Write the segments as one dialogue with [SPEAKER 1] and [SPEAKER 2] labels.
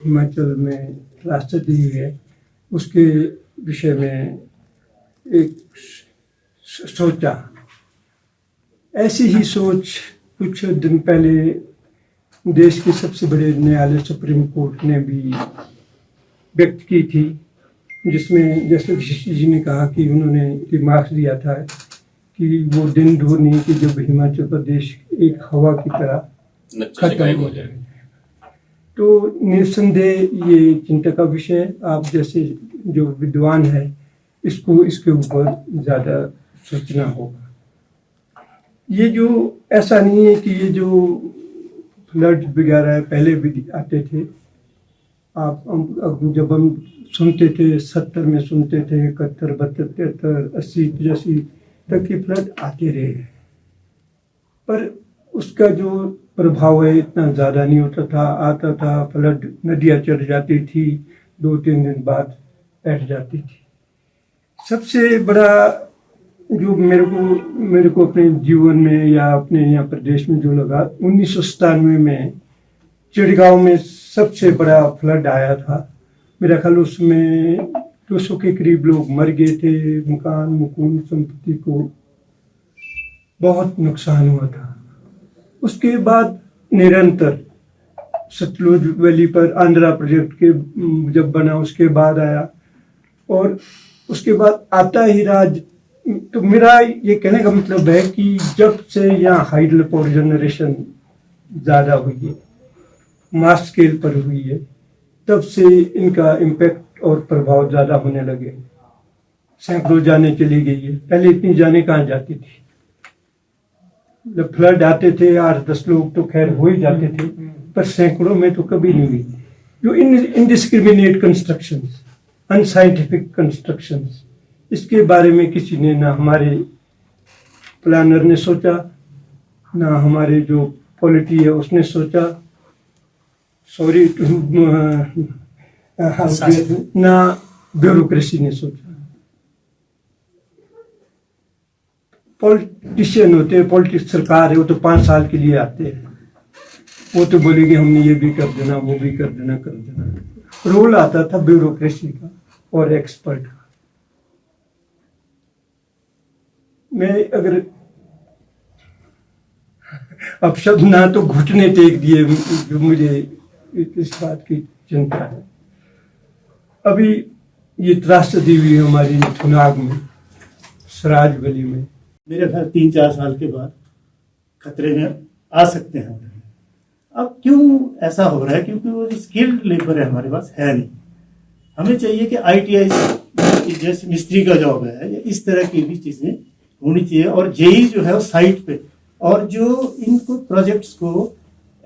[SPEAKER 1] हिमाचल में रास्ता दी हुई है, उसके विषय में एक सोचा। ऐसी ही सोच कुछ दिन पहले देश के सबसे बड़े न्यायालय सुप्रीम कोर्ट ने भी व्यक्त की थी, जिसमें जैसे ऋषि जी ने कहा कि उन्होंने रिमार्क्स दिया था कि वो दिन दूर नहीं कि जब हिमाचल प्रदेश एक हवा की तरह खत्म हो जाए। तो निस्संदेह ये चिंता का विषय है। आप जैसे जो विद्वान है इसको इसके ऊपर ज़्यादा सोचना होगा। ये जो ऐसा नहीं है कि ये जो फ्लड वगैरह है पहले भी आते थे। जब हम सुनते थे 70 में सुनते थे 71, 72, 73, 80, 85 तक के फ्लड आते रहे, पर उसका जो प्रभाव है इतना ज़्यादा नहीं होता था। आता था, फ्लड नदियाँ चढ़ जाती थी, 2-3 दिन बाद बैठ जाती थी। सबसे बड़ा जो मेरे को अपने जीवन में या अपने यहाँ प्रदेश में जो लगा, 1997 में चिड़गांव में सबसे बड़ा फ्लड आया था। मेरा ख्याल उसमें 200 के करीब लोग मर गए थे। मकान मुकुन संपत्ति को बहुत नुकसान हुआ था। उसके बाद निरंतर सतलुज वैली पर आंध्रा प्रोजेक्ट के जब बना उसके बाद आया, और उसके बाद आता ही राज। तो मेरा ये कहने का मतलब है कि जब से यहाँ हाइडल पावर जनरेशन ज़्यादा हुई है, मास स्केल पर हुई है, तब से इनका इम्पैक्ट और प्रभाव ज़्यादा होने लगे। सैकड़ों जाने चली गई है, पहले इतनी जाने कहाँ जाती थी। जब फ्लड आते थे 8-10 लोग तो खैर हो ही जाते थे, पर सैकड़ों में तो कभी नहीं हुई। जो इनडिस्क्रिमिनेट कंस्ट्रक्शंस, अनसाइंटिफिक कंस्ट्रक्शंस, इसके बारे में किसी ने, ना हमारे प्लानर ने सोचा, ना हमारे जो पॉलिटी है उसने सोचा, ना ब्यूरोक्रेसी ने सोचा। पॉलिटिशियन होते हैं, पॉलिटिक्स सरकार है, वो तो 5 साल के लिए आते हैं। वो तो बोलेंगे हमने ये भी कर देना, वो भी कर देना। रोल आता था ब्यूरोक्रेसी का और एक्सपर्ट का। मैं अगर अब शब्द ना तो घुटने टेक दिए, जो मुझे इस बात की चिंता है। अभी ये त्रासदी हुई हमारी थुनाग में, सराज वैली में।
[SPEAKER 2] मेरे ख्याल 3-4 साल के बाद खतरे में आ सकते हैं। अब क्यों ऐसा हो रहा है? क्योंकि वो स्किल्ड लेबर है हमारे पास है नहीं। हमें चाहिए कि ITI जैसे मिस्त्री का जॉब है या इस तरह की भी चीज़ें होनी चाहिए। और जेई जो है वो साइट पे, और जो इनको प्रोजेक्ट्स को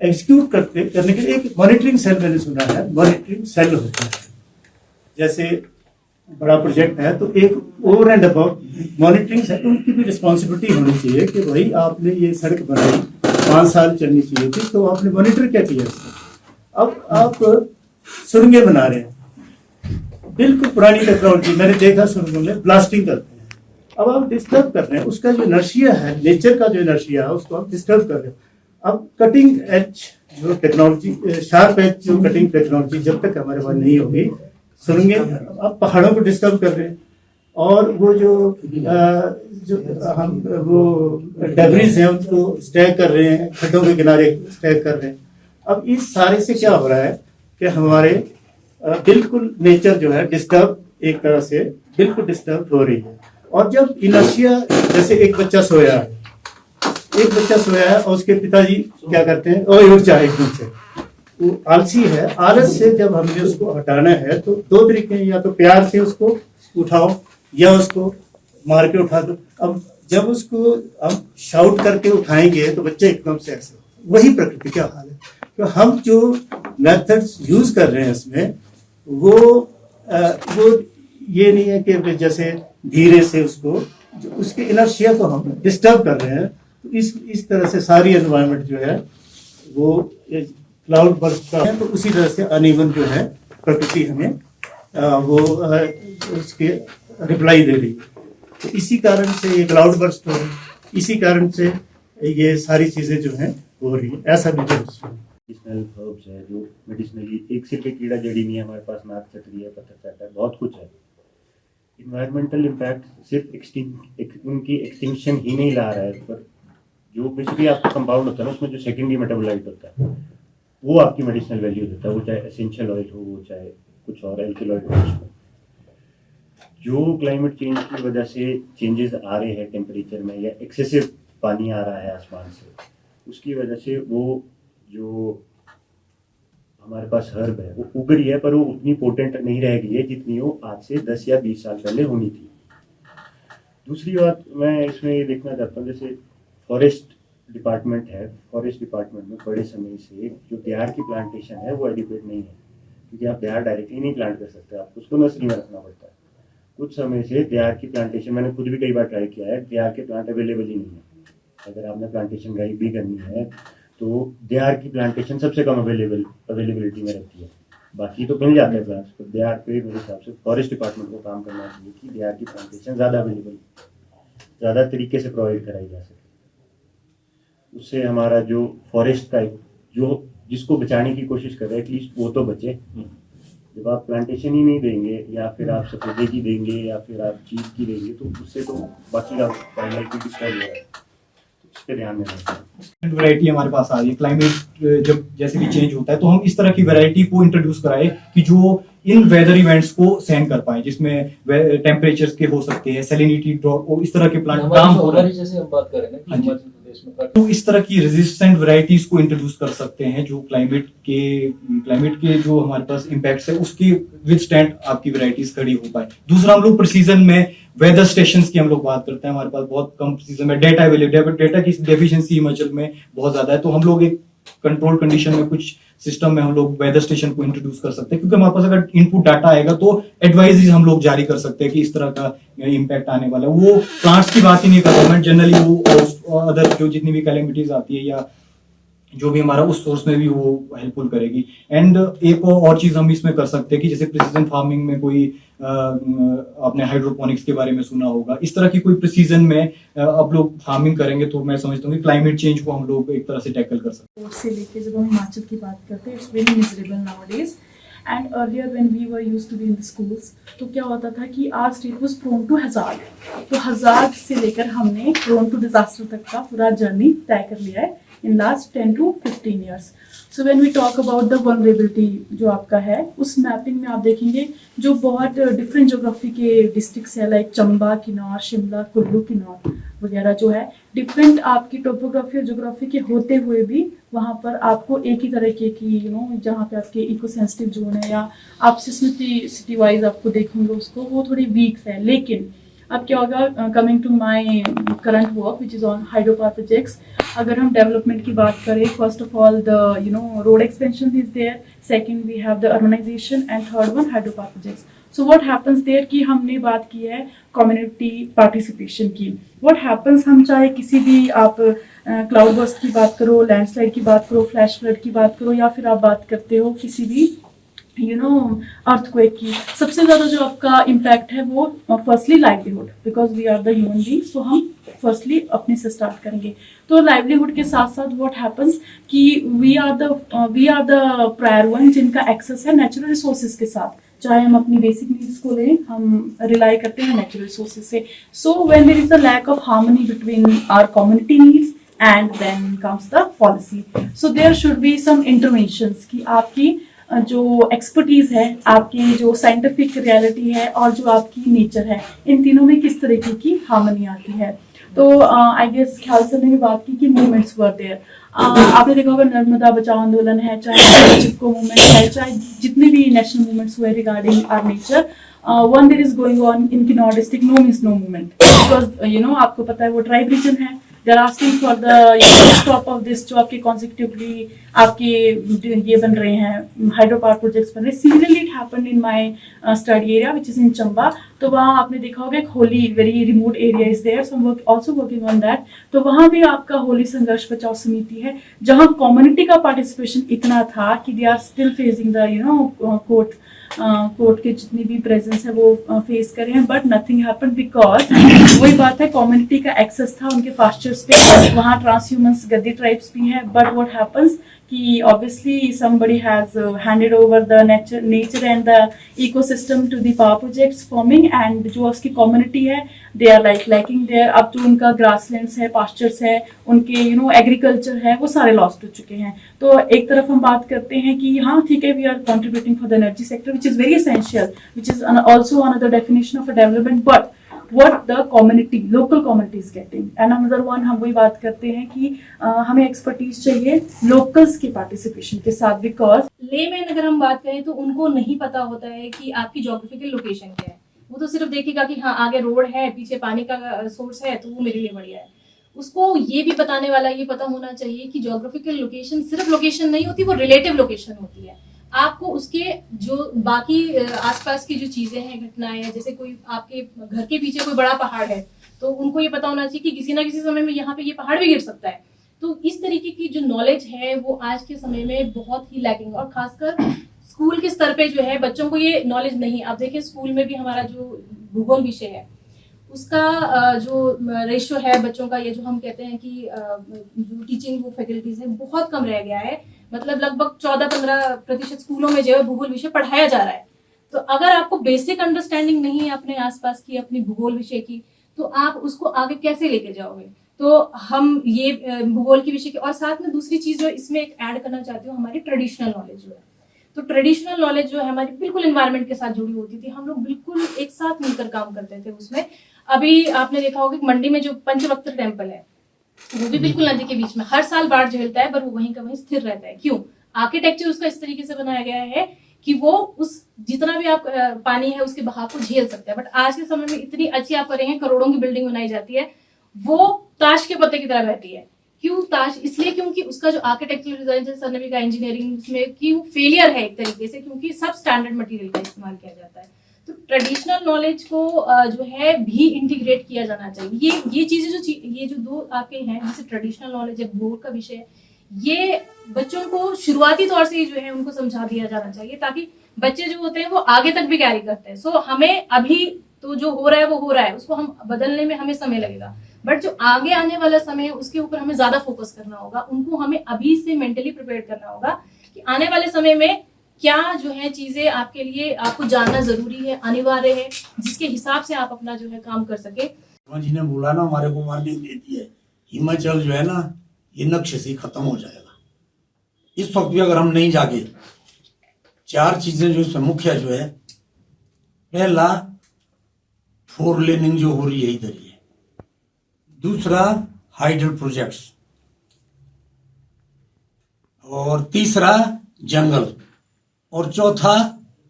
[SPEAKER 2] एग्जीक्यूट करने के लिए एक मॉनिटरिंग सेल, मैंने सुना है मॉनिटरिंग सेल होता है। जैसे बड़ा प्रोजेक्ट है तो एक over and above monitoring cell, उनकी भी रिस्पॉन्सिबिलिटी होनी चाहिए कि भाई आपने ये सड़क बनाई, 5 साल चलनी चाहिए थी, तो आपने मॉनिटर क्या किया इसका? अब आप सुरंगें बना रहे हैं, बिल्कुल पुरानी टेक्नोलॉजी। मैंने देखा सुरंगों में ब्लास्टिंग करते हैं। अब आप डिस्टर्ब कर रहे हैं उसका जो इनर्शिया है, नेचर का जो इनर्शिया है, उसको आप डिस्टर्ब कर रहे हैं। अब कटिंग एज जो टेक्नोलॉजी, शार्प एज जो कटिंग टेक्नोलॉजी जब तक हमारे पास नहीं होगी, सुरंगें आप पहाड़ों को डिस्टर्ब कर रहे हैं। और वो जो हम वो डेब्रिस हैं उनको स्टैक कर रहे हैं, खड्डों के किनारे स्टैक कर रहे हैं। अब इस सारे से क्या हो रहा है कि हमारे बिल्कुल नेचर जो है डिस्टर्ब, एक तरह से बिल्कुल डिस्टर्ब हो रही है। और जब इनर्शिया, जैसे एक बच्चा सोया है और उसके पिताजी क्या करते हैं, उठ जाए एकदम से, वो आलसी है। आलस से जब हमने उसको हटाना है तो 2 तरीके हैं, या तो प्यार से उसको उठाओ या उसको मार के उठा दो। अब जब उसको हम शाउट करके उठाएंगे तो बच्चे एकदम से ऐसे, वही प्रकृति का हाल है। तो हम जो मेथड्स यूज कर रहे हैं इसमें, वो ये नहीं है कि जैसे धीरे से उसको, उसके इनर्शिया को हम डिस्टर्ब कर रहे हैं। तो इस तरह से सारी एनवायरनमेंट जो है वो क्लाउड बर्स्ट का है, तो उसी तरह से अनइवन जो है प्रकृति हमें वो उसके रिप्लाई दे रही है। तो इसी कारण से ये क्लाउड बर्स्ट हो रही है, इसी कारण से ये सारी चीज़ें जो हैं हो रही है। ऐसा भी
[SPEAKER 3] मेडिसिनल हर्ब्स है जो मेडिसिनली, एक सिर्फ एक कीड़ा जड़ी नहीं है हमारे पास, नाक चतरी है, पत्थर चाटा है, बहुत कुछ है। इन्वायरमेंटल इम्पैक्ट सिर्फ उनकी एक्सटिंक्शन ही नहीं ला रहा है, पर जो बेसिकली आपका कंपाउंड होता है ना, उसमें जो सेकेंडरी मेटाबोलाइट होता है वो आपकी मेडिसिनल वैल्यू देता है, वो चाहे एसेंशियल ऑयल हो, वो चाहे कुछ और एल्किलॉइड हो उसमें। जो क्लाइमेट चेंज की वजह से चेंजेस आ रहे हैं टेम्परेचर में, या एक्सेसिव पानी आ रहा है आसमान से, उसकी वजह से वो जो हमारे पास हर्ब है वो उग रही है, पर वो उतनी पोटेंट नहीं रह गई है जितनी वो आज से 10 या 20 साल पहले होनी थी। दूसरी बात मैं इसमें ये देखना चाहता हूँ, जैसे फॉरेस्ट डिपार्टमेंट है, फॉरेस्ट डिपार्टमेंट में बड़े समय से जो देहार की प्लांटेशन है वो एडिक्वेट नहीं है, क्योंकि आप देहार डायरेक्टली नहीं प्लांट कर सकते, आपको उसको नर्सरी में रखना पड़ता है। कुछ समय से देहार की प्लांटेशन, मैंने खुद भी कई बार ट्राई किया है, देहार के प्लांट अवेलेबल ही नहीं है। अगर आपने प्लांटेशन कहीं भी करनी है तो देहार की प्लांटेशन सबसे कम अवेलेबिलिटी में रहती है, बाकी तो मिल जाते हैं प्लांट्स, तो देहार पे मेरे हिसाब से फॉरेस्ट डिपार्टमेंट को काम करना चाहिए कि देहार की प्लांटेशन ज़्यादा अवेलेबल, ज़्यादा तरीके से प्रोवाइड कराई जा सके। उससे हमारा जो फॉरेस्ट का जो जिसको बचाने की कोशिश कर रहे हैं एटलीस्ट वो तो बचे। जब आप प्लांटेशन ही नहीं देंगे, या फिर आप सफेदे की देंगे, या फिर आप चीज की देंगे, तो उससे तो बाकी का वाइल्ड लाइफ भी डिस्टर्ब हो रहा है, तो इस पर ध्यान देना चाहिए।
[SPEAKER 4] वैरायटी हमारे पास आ रही है, क्लाइमेट जब जैसे भी चेंज होता है तो हम इस तरह की वैरायटी को इंट्रोड्यूस कराए कि जो इन वेदर इवेंट्स को सहन कर पाए, जिसमें टेम्परेचर्स के हो सकते हैं, सैलिनिटी ड्रॉप, इस तरह के प्लांट काम हो रहा है।
[SPEAKER 5] जैसे हम बात करें ना कि हिमाचल प्रदेश में
[SPEAKER 4] तो इस तरह की रेजिस्टेंट वैरायटीज को इंट्रोड्यूस कर सकते हैं जो क्लाइमेट के जो हमारे पास इम्पैक्ट्स है उसकी विदस्टैंड आपकी वैरायटीज खड़ी हो पाए। दूसरा, हम लोग प्रिसीजन में वेदर स्टेशंस की हम लोग बात करते हैं, हमारे पास बहुत कम प्रिसीजन में डेटा अवेलेबल, डेटा की डेफिशिएंसी हिमाचल में बहुत ज्यादा है, तो हम लोग एक कंट्रोल कंडीशन में कुछ सिस्टम में हम लोग वेदर स्टेशन को इंट्रोड्यूस कर सकते हैं, क्योंकि हमारे पास अगर इनपुट डाटा आएगा तो एडवाइजरीज हम लोग जारी कर सकते हैं कि इस तरह का इम्पैक्ट आने वाला है। वो प्लांट्स की बात ही नहीं कर रहा मैं, जनरली वो अदर जो जितनी भी कैलेमिटीज आती है या जो भी हमारा उस सोर्स में भी वो हेल्पफुल करेगी। एंड एक और चीज हम इसमें कर सकते हैं कि जैसे प्रिसीजन फार्मिंग में कोई आपने हाइड्रोपोनिक्स के बारे में सुना होगा, इस तरह की कोई प्रिसीजन में अब लोग फार्मिंग करेंगे तो मैं समझता हूँ कि क्लाइमेट चेंज को हम लोग एक तरह से टैकल कर सकते हैं।
[SPEAKER 6] से लेके जब हम हिमाचल की बात करते हैं, it's very miserable nowadays. And earlier when we were used to be in the schools, तो क्या होता था कि our state was prone to hazard, तो हजार्ड से लेकर हमने प्रोन टू डिजास्टर तक का पूरा जर्नी तय कर लिया है in last 10 to 15 years. So when we talk about the vulnerability जो आपका है, उस मैपिंग में आप देखेंगे जो बहुत डिफरेंट ज्योग्राफी के डिस्ट्रिक्ट्स है, लाइक चंबा, किन्नौर, शिमला, कुल्लू, किन्नौर वगैरह जो है, डिफरेंट आपकी टोपोग्राफी और ज्योग्राफी के होते हुए भी वहाँ पर आपको एक ही तरह की जहाँ पे आपके इको सेंसिटिव जोन है या आप सिटी वाइज आपको देखेंगे उसको, वो थोड़ी वीक है। लेकिन अब क्या होगा, coming to my current work which is on hydro power projects, अगर हम डेवलपमेंट की बात करें, first of all the road expansion is there, second we have the urbanisation, and third one hydro power projects. So what happens there कि हमने बात की है कम्युनिटी पार्टिसिपेशन की। व्हाट हैपेंस, हम चाहे किसी भी आप क्लाउड बर्स्ट की बात करो, लैंडस्लाइड की बात करो, फ्लैश फ्लड की बात करो, या फिर आप बात करते हो किसी भी अर्थक्वेक की, सबसे ज्यादा जो आपका इम्पैक्ट है वो firstly livelihood, because we are the human beings, तो हम फर्स्टली अपने से स्टार्ट करेंगे। तो लाइवलीहुड के साथ साथ व्हाट हैपेंस कि we are the prior one जिनका एक्सेस है नेचुरल रिसोर्सेज के साथ, चाहे हम अपनी बेसिक नीड्स को लें, हम रिलाई करते हैं नेचुरल रिसोर्सेज से। So when there is a lack of harmony between our community needs and then comes the policy, so there should be some interventions कि आपकी जो एक्सपर्टीज है, आपकी जो साइंटिफिक रियलिटी है और जो आपकी नेचर है, इन तीनों में किस तरीके की हार्मनी आती है। तो आई गेस ख्याल सर ने भी बात की कि मूवमेंट्स वर देयर। आपने देखा होगा नर्मदा बचाओ आंदोलन है, चाहे चिपको मूवमेंट है, चाहे जितने भी नेशनल मूवमेंट्स हुए regarding our nature, one there is going on in Kinnaur district, no means no movement, because आपको पता है वो ट्राइब रीजन है, they are asking for the stop of this, जो आपके कॉन्सिक्यूटिवली आपके ये बन रहे हैं हाइड्रो पावर प्रोजेक्ट्स बन रहे हैं। Similarly it happened in my study area which is in Chamba, तो वहाँ आपने देखा होगा एक holy very remote area is there, so I am also working on that. तो वहाँ भी आपका होली संघर्ष बचाओ समिति है, जहाँ कम्युनिटी का पार्टिसिपेशन इतना था कि they are still facing the court के जितनी भी प्रेजेंस है वो फेस कर रहे हैं, बट नथिंग हैपेंड बिकॉज वही बात है, कम्युनिटी का एक्सेस था उनके पास्चर्स पे, वहाँ ट्रांसह्यूमंस गद्दी ट्राइब्स भी हैं, बट व्हाट हैपेंस कि obviously somebody has handed over the nature and the ecosystem to the power projects forming, and जो उसकी community है they are like lacking there. अब जो उनका grasslands है, pastures है, उनके agriculture है, वो सारे lost हो चुके हैं. तो एक तरफ हम बात करते हैं कि हाँ ठीक है, we are contributing for the energy sector, which is very essential, which is also another definition of a development, but what the community, local community is getting. And another one, हम वही बात करते हैं कि हमें expertise चाहिए locals की participation के साथ, because
[SPEAKER 7] लेमैन अगर हम बात करें तो उनको नहीं पता होता है कि आपकी जोग्राफिकल लोकेशन क्या है. वो तो सिर्फ देखेगा कि हाँ आगे रोड है, पीछे पानी का सोर्स है, तो वो मेरे लिए बढ़िया है. उसको ये भी बताने वाला ये पता होना चाहिए कि जोग्राफिकल लोकेशन सिर्फ लोकेशन नहीं होती, वो रिलेटिव लोकेशन होती है. आपको उसके जो बाकी आसपास की जो चीजें हैं, घटनाएं हैं, जैसे कोई आपके घर के पीछे कोई बड़ा पहाड़ है, तो उनको ये पता होना चाहिए कि किसी ना किसी समय में यहाँ पे ये पहाड़ भी गिर सकता है. तो इस तरीके की जो नॉलेज है वो आज के समय में बहुत ही लैकिंग, और खासकर स्कूल के स्तर पे जो है बच्चों को ये नॉलेज नहीं. आप देखिए स्कूल में भी हमारा जो भूगोल विषय है उसका जो रेशियो है बच्चों का, ये जो हम कहते हैं कि जो टीचिंग वो फैकल्टीज है बहुत कम रह गया है. मतलब लगभग 14-15% स्कूलों में जो है भूगोल विषय पढ़ाया जा रहा है. तो अगर आपको बेसिक अंडरस्टैंडिंग नहीं है अपने आसपास की, अपनी भूगोल विषय की, तो आप उसको आगे कैसे लेके जाओगे. तो हम ये भूगोल की विषय की, और साथ में दूसरी चीज जो इसमें एक ऐड करना चाहती हूँ, हमारी ट्रेडिशनल नॉलेज जो है. तो ट्रेडिशनल नॉलेज जो है हमारी बिल्कुल इन्वायरमेंट के साथ जुड़ी होती थी. हम लोग बिल्कुल एक साथ मिलकर काम करते थे उसमें. अभी आपने देखा होगा कि मंडी में जो पंचवक्त्र टेम्पल है वो भी बिल्कुल नदी के बीच में, हर साल बाढ़ झेलता है, पर वो वहीं का वहीं स्थिर रहता है. क्यों? आर्किटेक्चर उसका इस तरीके से बनाया गया है कि वो उस जितना भी आप पानी है उसके बहाव को झेल सकता है. बट आज के समय में इतनी अच्छी आप करेंगे, करोड़ों की बिल्डिंग बनाई जाती है, वो ताश के पत्ते की तरह रहती है. क्यों ताश? इसलिए क्योंकि उसका जो आर्किटेक्चरल डिजाइन, जैसे सर ने भी कहा इंजीनियरिंग उसमें कि वो फेलियर है एक तरीके से, क्योंकि सब स्टैंडर्ड मटेरियल का इस्तेमाल किया जाता है. तो ट्रेडिशनल नॉलेज को जो है भी इंटीग्रेट किया जाना चाहिए. ये चीजें जो ये जो दो आपके हैं, जैसे ट्रेडिशनल नॉलेज है, भूगोल का विषय है, ये बच्चों को शुरुआती तौर से जो है उनको समझा दिया जाना चाहिए, ताकि बच्चे जो होते हैं वो आगे तक भी कैरी करते हैं. सो हमें अभी तो जो हो रहा है वो हो रहा है, उसको हम बदलने में हमें समय लगेगा, बट जो आगे आने वाला समय है उसके ऊपर हमें ज्यादा फोकस करना होगा. उनको हमें अभी से मेंटली प्रिपेयर करना होगा कि आने वाले समय में क्या जो है चीजें आपके लिए, आपको जानना जरूरी है, अनिवार्य है, जिसके हिसाब से आप अपना जो है काम कर सके.
[SPEAKER 8] जी ने बोला ना, हमारे को वार्निंग दे दी है, हिमाचल जो है ना ये नक्शे से खत्म हो जाएगा. इस वक्त भी अगर हम नहीं जागे, 4 चीजें जो इसमें मुख्य जो है, पहला 4 लेनिंग जो हो रही है इधर ही है, दूसरा हाइडल प्रोजेक्ट्स, और तीसरा जंगल, और चौथा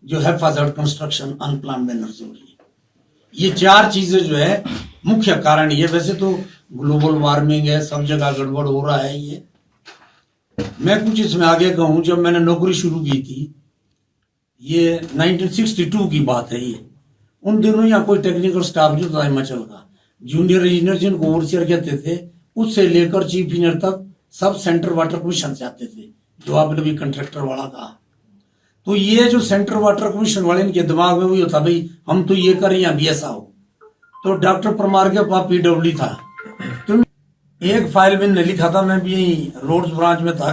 [SPEAKER 8] जो है फजल कंस्ट्रक्शन अनप्लान बैनर्स हो रही है. ये 4 चीजें जो है मुख्य कारण ये. वैसे तो ग्लोबल वार्मिंग है, सब जगह गड़बड़ हो रहा है. ये मैं कुछ इसमें आगे कहूं, जब मैंने नौकरी शुरू की थी, ये 1962 की बात है. ये उन दिनों यहाँ कोई टेक्निकल स्टाफ जो था हिमाचल का, जूनियर इंजीनियर जिनको ओवरसियर कहते थे, उससे लेकर चीफ इंजीनियर तक सब सेंट्रल वाटर कमीशन से आते थे, जो आपने भी कंट्रैक्टर वाला कहा. तो ये जो सेंट्रल वाटर कमीशन वाले, इनके दिमाग में वही होता भाई हम तो ये करें या भी ऐसा हो. तो डॉक्टर परमार के पास PWD था, तो एक फाइल में लिखा था, मैं भी यही रोड्स ब्रांच में था,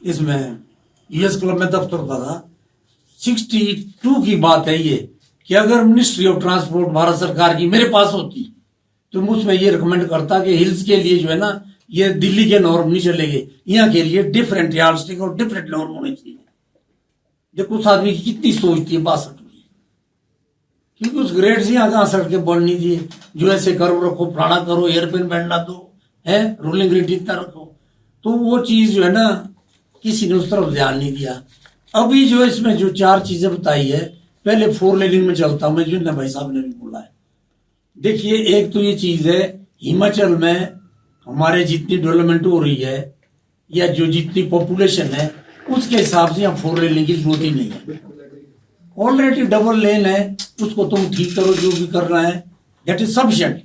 [SPEAKER 8] इसमें US क्लब में दफ्तर होता था. 62 की बात है ये, कि अगर मिनिस्ट्री ऑफ ट्रांसपोर्ट भारत सरकार की मेरे पास होती तो मैं उसमें ये रिकमेंड करता कि हिल्स के लिए जो है ना, ये दिल्ली के नॉर्म नहीं चलेंगे, यहाँ के लिए डिफरेंट यार्डस्टिक और डिफरेंट नॉर्म होने चाहिए. देखो उस आदमी की कितनी सोच थी 62 में, क्योंकि उस ग्रेड से यहाँ कहाँ सड़कें बढ़नी थी, जो ऐसे करो रखो, फलाना करो, एयरपिन बैंड ना दो, है रोलिंग रेट इतना रखो. तो वो चीज जो है ना, किसी ने उस तरफ ध्यान नहीं दिया. अभी जो इसमें जो 4 चीजें बताई है, पहले 4 लेनिंग में चलता हूं मैं, जो भाई साहब ने भी बोला है. देखिए एक तो ये चीज है, हिमाचल में हमारे जितनी डेवलपमेंट हो रही है या जो जितनी पॉपुलेशन है, उसके हिसाब से यहाँ 4 लेन की जरूरत ही नहीं है. ऑलरेडी डबल लेन है, उसको तुम ठीक करो, जो भी करना है दैट इज सफिशिएंट.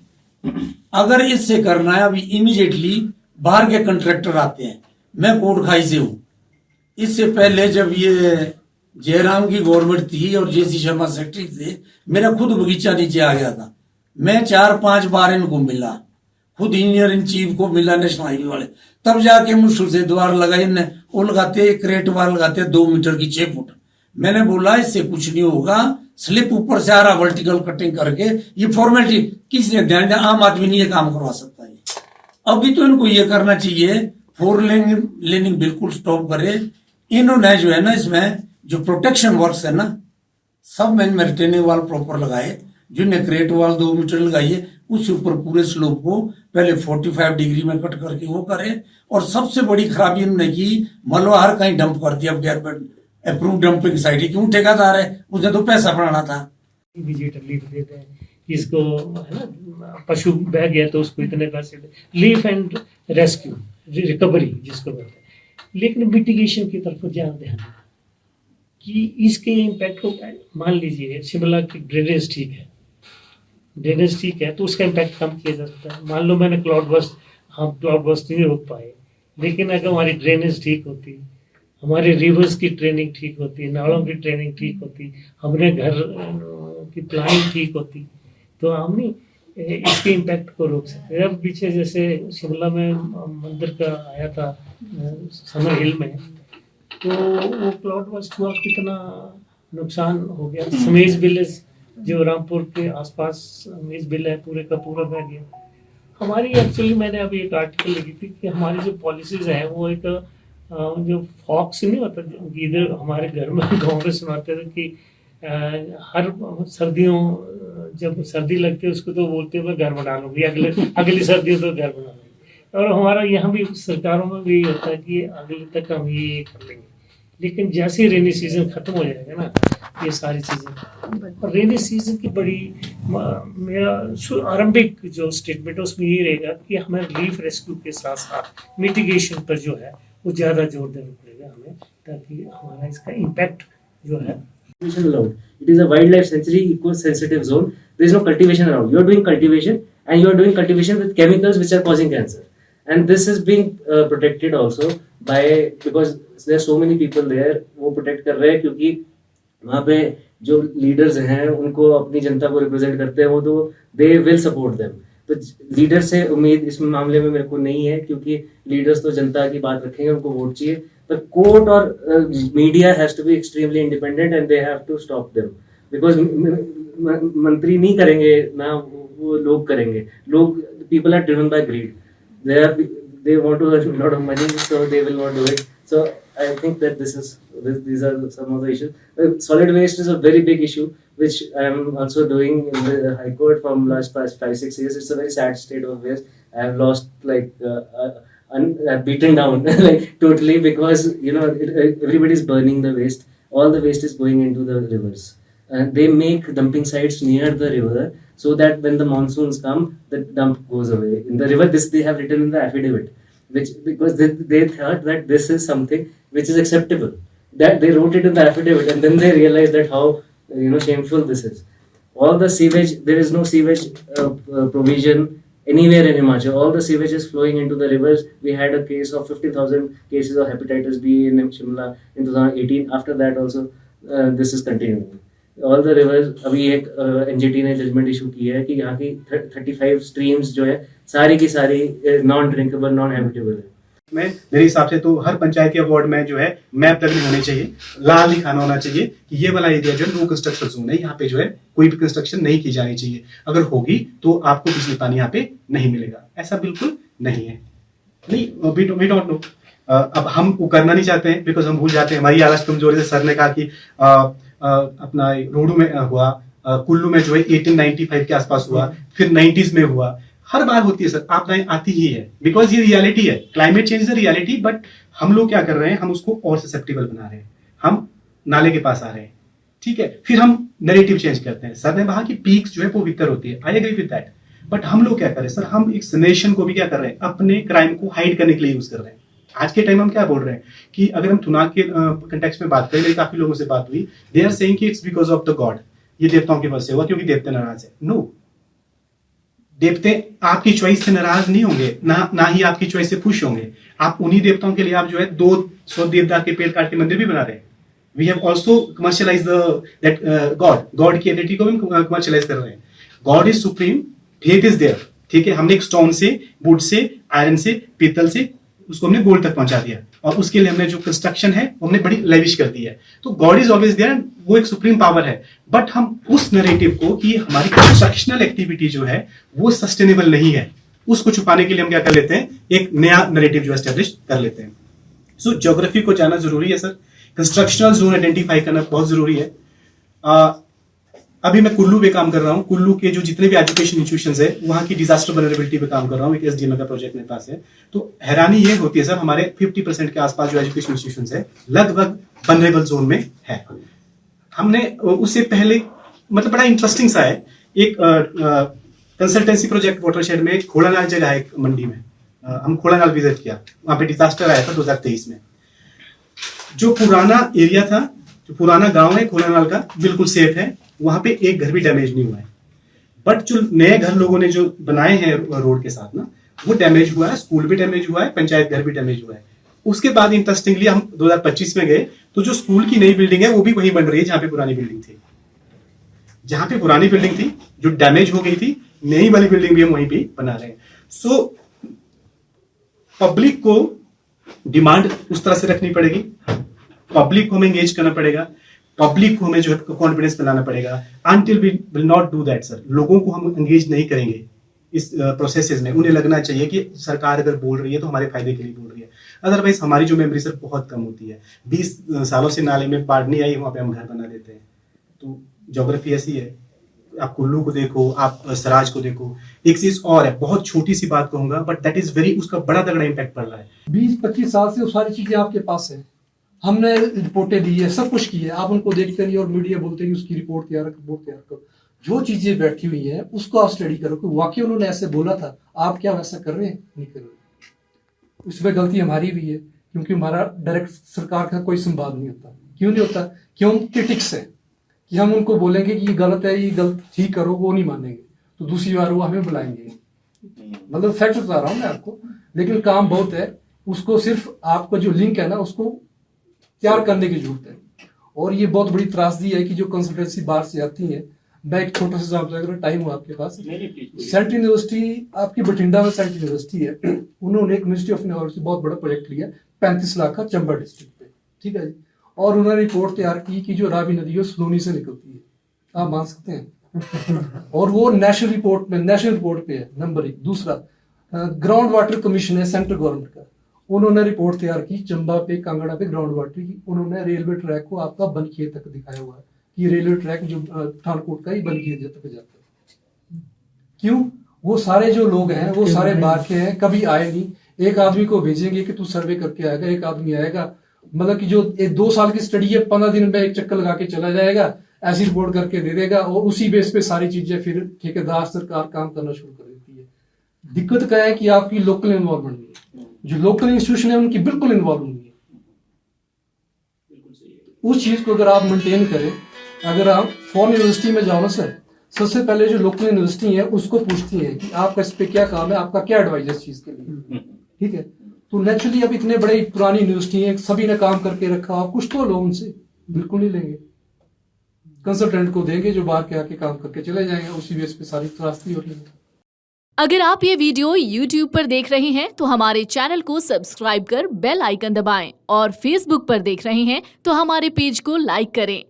[SPEAKER 8] अगर इससे करना है, अभी इमीडिएटली बाहर के कंट्रैक्टर आते हैं. मैं कोटखाई से हूं, इससे पहले जब ये जयराम की गवर्नमेंट थी और JC शर्मा सेक्रेटरी थे, मेरा खुद बगीचा नीचे आ गया था. मैं 4-5 बार इनको मिला, खुद इंजीनियर इन चीफ को मिला नेशनल हाईवे वाले, तब जाके मुश्किल से द्वार लगाई इनने। वो लगाते क्रेट वार लगाते 2 मीटर की 6 फुट। मैंने बोला इससे कुछ नहीं होगा, स्लिप ऊपर से आ रहा वर्टिकल कटिंग करके, ये फॉर्मेलिटी किसने ध्यान दिया? आम आदमी नहीं ये काम करवा सकता है। अभी तो इनको ये करना चाहिए 4 लेनिंग बिल्कुल स्टॉप करे। इन्होंने जो है ना इसमें जो प्रोटेक्शन वर्क्स है ना, सब मैंने रिटेनिंग वाल प्रॉपर लगाए, जिन्हें क्रेट वाल 2 मीटर लगाइए, उसके ऊपर पूरे स्लोप को पहले 45 डिग्री में कट करके वो करे। और सबसे बड़ी खराबी इन्होंने की, मलबा हर कहीं डंप कर दिया गवर्नमेंट अप्रूव डंपिंग साइट है। क्यों? ठेकेदार है, उसने तो पैसा बढ़ाना था।
[SPEAKER 9] विजिटर लीफ देते हैं, इसको है ना, पशु बह गया तो उसको इतने पैसे लीफ एंड रेस्क्यू रिकवरी जिसको बोलते हैं। लेकिन मिटिगेशन की तरफ ध्यान देना कि इसके इम्पैक्ट को, मान लीजिए शिमला की ड्रेनेज ठीक है, ड्रेनेज ठीक है तो उसका इम्पैक्ट कम किया जा सकता है। मान लो मैंने क्लाउड बस्ट, हम क्लाउड बस्ट नहीं रोक पाए, लेकिन अगर हमारी ड्रेनेज ठीक होती, हमारे रिवर्स की ट्रेनिंग ठीक होती, नालों की ट्रेनिंग ठीक होती, हमने घर की प्लानिंग ठीक होती, तो हम नहीं इसके इम्पैक्ट को रोक सकते। अब पीछे जैसे शिमला में मंदिर का आया था समर हिल में, तो वो क्लाउड बस्ट हुआ, कितना नुकसान हो गया। समेज विलेज जो रामपुर के आसपास समेज विल है, पूरे का पूरा बह गया। हमारी एक्चुअली मैंने अभी एक आर्टिकल लिखी थी कि हमारी जो पॉलिसीज हैं वो एक जो फॉक्स नहीं होता, इधर हमारे घर में गाँव में सुनाते थे कि हर सर्दियों जब सर्दी लगती है उसको तो बोलते हैं मैं घर बना लूँगी, अगली सर्दियों तो घर बना लूँगी। और हमारा यहाँ भी सरकारों में भी होता है कि अगले तक हम ये कर लेंगे, लेकिन जैसे ही रेनी सीजन खत्म हो जाएगा ना, ये सारी चीज़ें। और रेनी सीजन की बड़ी मेरा आरंभिक जो स्टेटमेंट है उसमें ये रहेगा कि हमें रिलीफ रेस्क्यू के साथ साथ मिटिगेशन पर जो है वो ज़्यादा जोर देना पड़ेगा हमें, ताकि हमारा इसका इम्पैक्ट जो है।
[SPEAKER 5] Allowed. It is a wildlife sanctuary, eco-sensitive zone. There is no cultivation around. You are doing cultivation, and you are doing cultivation with chemicals which are causing cancer. And this is being protected also by, because there are so many people there. वो protect कर रहे हैं क्योंकि वहाँ पे जो leaders हैं उनको अपनी जनता को represent करते हैं, वो तो they will support them. तो लीडर से उम्मीद इस मामले में मेरे को नहीं है, क्योंकि लीडर्स तो जनता की बात रखेंगे, उनको वोट चाहिए। The court or media has to be extremely independent and they have to stop them, because मंत्री नहीं करेंगे ना, वो लोग करेंगे। लोग, people are driven by greed. They want to earn a lot of money, so they will not do it. So I think that these are some of the issues. Solid waste is a very big issue, which I am also doing in the High Court from last 5-6 years. It's a very sad state of affairs. I have lost beaten down like totally, because everybody is burning the waste. All the waste is going into the rivers, and they make dumping sites near the river so that when the monsoons come, the dump goes away in the river. This they have written in the affidavit, because they thought that this is something which is acceptable. That they wrote it in the affidavit, and then they realized that how shameful this is. All the sewage, there is no sewage provision anywhere in Himachal. All the sewage is flowing into the rivers. We had a case of 50,000 cases of hepatitis B in Shimla in 2018. After that also this is continuing. All the rivers, अभी एक NGT ने judgement issue किया है कि यहाँ की 35 streams जो है सारी की सारी नॉन ड्रिंकेबल, नॉन हैबिटेबल है।
[SPEAKER 10] मेरे हिसाब से तो हर पंचायत या वार्ड में जो है मैप लगने होने चाहिए, लाल लिखाना होना चाहिए कि ये वाला एरिया जो है नो कंस्ट्रक्शन जोन है, यहाँ पे जो है कोई भी कंस्ट्रक्शन नहीं की जानी चाहिए। अगर होगी तो आपको बिजली पानी यहाँ पे नहीं मिलेगा। ऐसा बिल्कुल नहीं है, नहीं, वी डोंट नो। अब हम वो करना नहीं चाहते हैं, बिकॉज हम भूल जाते हैं हमारी आवाज कमजोरी से। सर ने कहा कि अपना रोडू में हुआ, कुल्लू में जो है 1895 के आसपास हुआ, फिर 90s में हुआ। हर बार होती है सर, आपदाएं आती ही है, बिकॉज ये रियलिटी है। Climate change is a reality, but हम लोग क्या कर रहे हैं, हम उसको और ससेप्टेबल बना रहे हैं। हम नाले के पास आ रहे हैं, ठीक है, फिर हम नैरेटिव चेंज करते हैं। सर ने कहा कि पीक्स जो है वो वितर होती है, I agree with that, but हम लोग क्या कर रहे हैं सर, हम एक नेशन को भी क्या कर रहे हैं, अपने क्राइम को हाइड करने के लिए यूज कर रहे हैं। आज के टाइम हम क्या बोल रहे हैं कि अगर हम थुनाग के कंटेक्स्ट में बात करें, मेरी काफी लोगों से बात हुई, दे आर सेइंग कि it's because of the God, ये देवताओं की वजह से हुआ क्योंकि देवता नाराज है। नो, देवते आपकी चॉइस से नाराज नहीं होंगे, ना ही आपकी चॉइस से खुश होंगे। आप उन्हीं देवताओं के लिए आप जो है 200 देवदार के पेड़ काट के मंदिर भी बना रहे हैं। We have also commercialise that god की एडिटी को भी कमर्शियलाइज कर रहे हैं। God is supreme, faith is there, ठीक है, हमने एक स्टोन से, वुड से, आयरन से, पीतल से उसको हमने गोल्ड तक पहुंचा दिया, और उसके लिए हमने जो कंस्ट्रक्शन है वो हमने बड़ी लेविश कर दी है। तो गॉड इज ऑलवेज देयर, वो एक सुप्रीम पावर है, बट हम उस नैरेटिव को कि हमारी कंस्ट्रक्शनल एक्टिविटी जो है वो सस्टेनेबल नहीं है, उसको छुपाने के लिए हम क्या कर लेते हैं, एक नया नैरेटिव जो एस्टेब्लिश कर लेते हैं। सो ज्योग्राफी को जानना जरूरी है सर, कंस्ट्रक्शनल जोन आइडेंटिफाई करना बहुत जरूरी है। अभी मैं कुल्लू पे काम कर रहा हूँ, कुल्लू के जो जितने भी एजुकेशन इंस्टीट्यूशंस है वहाँ की डिजास्टर वल्नरेबिलिटी पे काम कर रहा हूँ, एक एसडीएम का प्रोजेक्ट मेरे पास है। तो हैरानी ये होती है सर, हमारे 50% के आसपास जो एजुकेशन इंस्टीट्यूशंस है लगभग वल्नरेबल जोन में है। हमने उससे पहले मतलब बड़ा इंटरेस्टिंग सा है, एक कंसल्टेंसी प्रोजेक्ट वाटरशेड में खोड़ानाल जगह है एक मंडी में, हम खोड़ानाल विजिट किया, वहां पे डिजास्टर आया था 2023 में। जो पुराना एरिया था, जो पुराना गांव है खोड़ानाल का, बिल्कुल सेफ है, वहां पे एक घर भी डैमेज नहीं हुआ है, बट जो नए घर लोगों ने जो बनाए हैं रोड के साथ ना, वो डैमेज हुआ है, स्कूल भी डैमेज हुआ है, पंचायत घर भी डैमेज हुआ है। उसके बाद इंटरेस्टिंगली हम 2025 में गए तो जो स्कूल की नई बिल्डिंग है वो भी वहीं बन रही है जहां पे पुरानी बिल्डिंग थी। जहां पे पुरानी बिल्डिंग थी जो डैमेज हो गई थी, नई वाली बिल्डिंग भी हम वहीं पे बना रहे हैं। सो पब्लिक को डिमांड उस तरह से रखनी पड़ेगी, पब्लिक को हमें एंगेज करना पड़ेगा, पब्लिक को हमें जो है कॉन्फिडेंस दिलाना पड़ेगा। Until we will not do that sir, लोगों को हम एंगेज नहीं करेंगे इस प्रोसेसेस में। उन्हें लगना चाहिए कि सरकार अगर बोल रही है तो हमारे फायदे के लिए बोल रही है, अदरवाइज हमारी जो मेमोरी सर बहुत कम होती है। 20 सालों से नाले में बाढ़ नहीं आई, वहां पे हम घर बना देते हैं। तो ज्योग्राफी ऐसी है, आप कुल्लू को देखो, आप सराज को देखो। एक चीज और है, बहुत छोटी सी बात कहूंगा, बट दैट इज वेरी, उसका बड़ा तगड़ा इम्पैक्ट पड़ रहा है।
[SPEAKER 11] 20-25 साल से वो सारी चीजें आपके पास है, हमने रिपोर्टें दी है, सब कुछ की है, आप उनको देखते नहीं और मीडिया बोलते हैं कि उसकी रिपोर्ट तैयार करो। जो चीजें बैठी हुई हैं उसको आप स्टडी करो कि वाकई उन्होंने ऐसे बोला था, आप क्या वैसा कर रहे हैं, नहीं कर रहे। इसमें गलती हमारी भी है, क्योंकि हमारा डायरेक्ट सरकार का कोई संवाद नहीं होता। क्यों नहीं होता? क्यों? क्रिटिक्स है कि हम उनको बोलेंगे कि ये गलत है, ये गलत ठीक करो, वो नहीं मानेंगे, तो दूसरी बार वो हमें बुलाएंगे। मतलब फैक्ट बता रहा हूँ मैं आपको, लेकिन काम बहुत है, उसको सिर्फ आपका जो लिंक है ना उसको तैयार करने की जरूरत है। और ये बहुत बड़ी त्रासदी है कि जो कंसल्टेंसी बाहर से आती है। मैं एक छोटा सा एग्जाम्पल, अगर टाइम हो आपके पास, सेंट्रल यूनिवर्सिटी आपकी बठिंडा में सेंट्रल यूनिवर्सिटी है, उन्होंने एक मिनिस्ट्री ऑफ यूनिवर्सिटी बहुत बड़ा प्रोजेक्ट लिया 35 लाख का चंबा डिस्ट्रिक्ट पे, ठीक है जी। और उन्होंने रिपोर्ट तैयार की कि जो रावी नदी है सलोनी से निकलती है, आप मान सकते हैं। और वो नेशनल रिपोर्ट पे है नंबर 1। दूसरा, ग्राउंड वाटर कमीशन है सेंट्रल गवर्नमेंट का, उन्होंने रिपोर्ट तैयार की चंबा पे, कांगड़ा पे ग्राउंड वाटर की। उन्होंने रेलवे ट्रैक को आपका बनखेत तक दिखाया हुआ है कि रेलवे ट्रैक जो पठानकोट का ही बनखेत तक जाता है। क्यों? वो सारे जो लोग हैं वो सारे बाहर के हैं, कभी आए नहीं। एक आदमी को भेजेंगे कि तू सर्वे करके आएगा, एक आदमी आएगा, मतलब कि जो 2 साल की स्टडी है 15 दिन में एक चक्कर लगा के चला जाएगा, ऐसी रिपोर्ट करके दे देगा, और उसी बेस पे सारी चीजें फिर ठेकेदार सरकार काम करना शुरू कर देती है। दिक्कत क्या है कि आपकी लोकल इन्वॉल्वमेंट नहीं है, जो लोकल इंस्टीट्यूशन है उनकी बिल्कुल इन्वॉल्व नहीं है। उस चीज को अगर आप मेंटेन करें, अगर आप फॉरेन यूनिवर्सिटी में जाओ ना सर, सबसे पहले जो लोकल यूनिवर्सिटी है उसको पूछती है कि आपका इस पे क्या काम है, आपका क्या एडवाइस है इस चीज के लिए, ठीक है। तो नेचुरली अब इतने बड़े पुरानी यूनिवर्सिटी है, सभी ने काम करके रखा, आप कुछ तो लो उनसे, बिल्कुल नहीं लेंगे। कंसल्टेंट को देंगे जो बाहर के आके काम करके चले जाएंगे, उसी बेस पे सारी त्रासदी हो रही है।
[SPEAKER 12] अगर आप ये वीडियो YouTube पर देख रहे हैं तो हमारे चैनल को सब्सक्राइब कर बेल आइकन दबाएं, और Facebook पर देख रहे हैं तो हमारे पेज को लाइक करें।